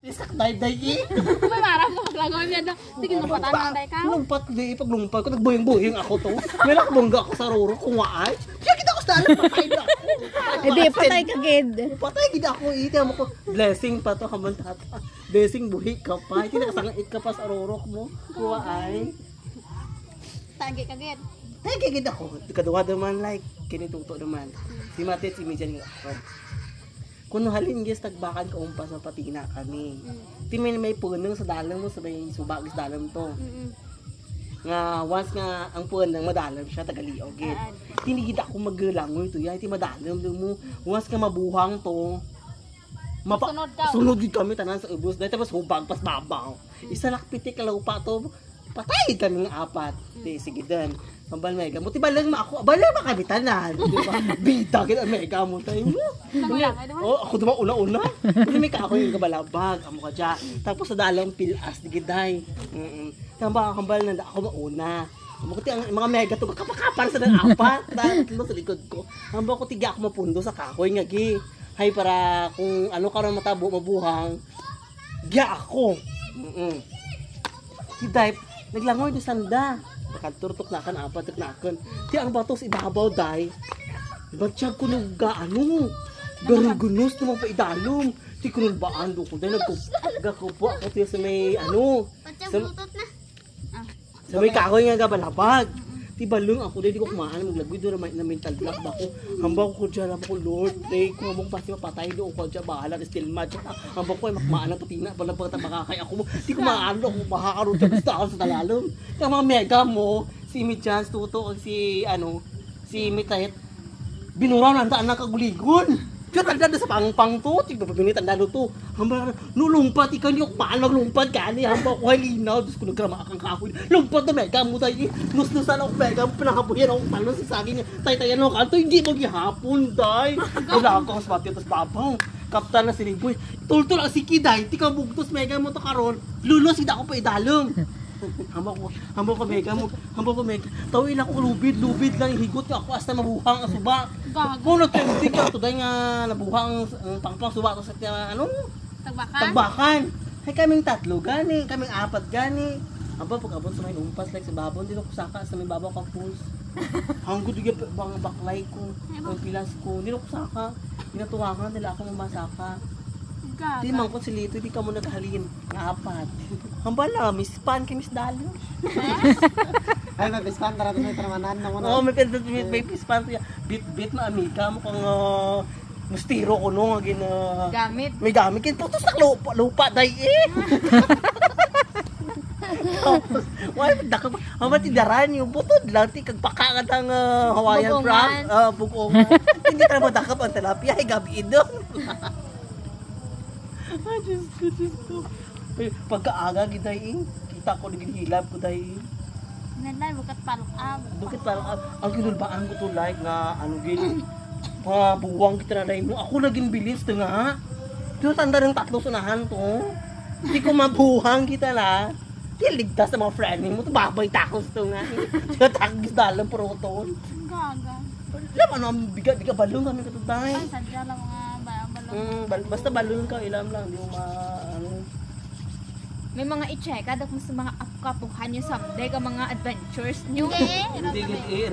Isak day May marap mo maglagaw niya na. Sige, lumpatan mo tayo ka. Lumpat di paglumpat ko nagbuyong-buyong ako to. May nakabangga ako sa ruro kung waay. Kaya kita ko sa dalan patay na. Hindi, patay ka, Gid. Patay gid ako ita mo ko. Blessing pa to kaman tata. Blessing buhi ka pa. Hindi nakasangit ka pa sa ruro mo. Kuwaay. Tagi ka, Gid. Tay gid ako. Kaduwa naman like kinituto naman. Si Matit si Mijan nga ako. Kuno halin guys tagbakan ka umpas mapatina kami. Ti may punong sa dalan mo sa may subag sa dalan to. Nga once nga ang punong madalam siya tagaliog gid. Tinigid ako maglangoy to ya ti madalam mo. Once nga mabuhang to. Sunod gid kami tanan sa ubos dahil tapos hubag pas babaw. Isa lakpitik ka pa to. Patay kami ng apat. Di sige dan. Mabal mega mo ti balang ako. Balang makabitanan, di ba? Bita kita mega mo tayo. Oh, ako duma una-una. Kasi may ako yung kabalabag, amo ka dya. Tapos sa dalang pilas di giday. Tamba kambal na ako mauna. Amo ko ti ang mga mega to kapakapan sa nang apat. Tatlo sa likod ko. Amo ko tiga ako mapundo sa kahoy nga gi. Hay para kung ano karon matabo mabuhang. Giya ako. Tiday naglangoy do sanda. Pagkaturtok na kan apat na kan. Ti ang batos ibabaw day. Batyag ko nung gaano. Garugunos naman pa idalom. Ti kunul baan do ko day nagkupo ako ti sa may ano. Sa may kahoy nga gabalabag. Ti balong ako day di ko kumaan maglagoy do na mental block ba ko. Hambaw ko diyan ako Lord, pray ko mo pati mapatay do ko diyan bahala still match. Hambaw ko ay makmaan ang patina pala pagtabakakay ako mo. Di ko maano ako makakaroon sa sa talalom. Yung mga mega mo, si Michans tuto si ano, si Mitayet binuraw na ang kaguligon. Kaya tanda sa pangpang to, tigba pagpinitan na to. Hamba nulumpat ikan yung paano lumpat kani hamba ko halinaw, dus ko nagrama akang kahoy. Lumpat na mega mo tayo. Nusnusan ako mega, pinakabuyan ako palo sa saging. Tay-tayan ako kanto hindi mo gihapon day. Wala ako sa pati tas babaw. Kaptan na si Riboy. Tultul ang si Kiday, ti ka bugtos mega mo to karon. Lulos ida ako pa idalom. Hamba ko mega. Tawin ako lubid lang higot nga ako hasta mabuhang ang suba. Kung nagtubig ka today nga nabuhang pangpang suba to sa ano? Tagbakan. Hay kaming tatlo gani, kaming apat gani. Hamba pag abot sa may umpas like sa babon dito ko saka sa may babaw ka pools. Hanggo di bang baklay ko, ang pilas ko, dito ko saka. Ginatuwangan nila ako mamasaka. Di man ko si Lito, di ka mo naghalin. Nga apat. Hambala, Miss Pan kay Miss Dalo. Ay, may Miss Pan, tara may tramanan na mo na. Oo, may Miss Pan. Bit na amiga mo kang mustiro ko no. Gamit. May gamit. Kaya putos na lupa day eh. Tapos, wala magdakap. Hamba tidaran yung butod lang. Kagpakangat ang Hawaiian frog. Bugongan. Hindi tayo madakap ang tilapia. Ay, gabi idong. Diyos ko. Pagkaaga giday kita ko nagihilab ko day. Nanay bukat palukab. Ang kinulbaan ko to like nga ano gin mga buwang kita na day mo. Ako naging bilis to nga. Dito tanda ng tatlo sunahan to. Hindi ko mabuhang kita la. Di ligtas sa mga friend mo to babay takos to nga. Di takos dalang proton. Gaga. Alam ano ang bigat di ka balong kami ka to day. Ay sadya lang mga balon. Basta balon ka ilam lang di mo ano. May mga i-check, mo sa mga kapuhan nyo someday, ka mga adventures nyo. Hindi,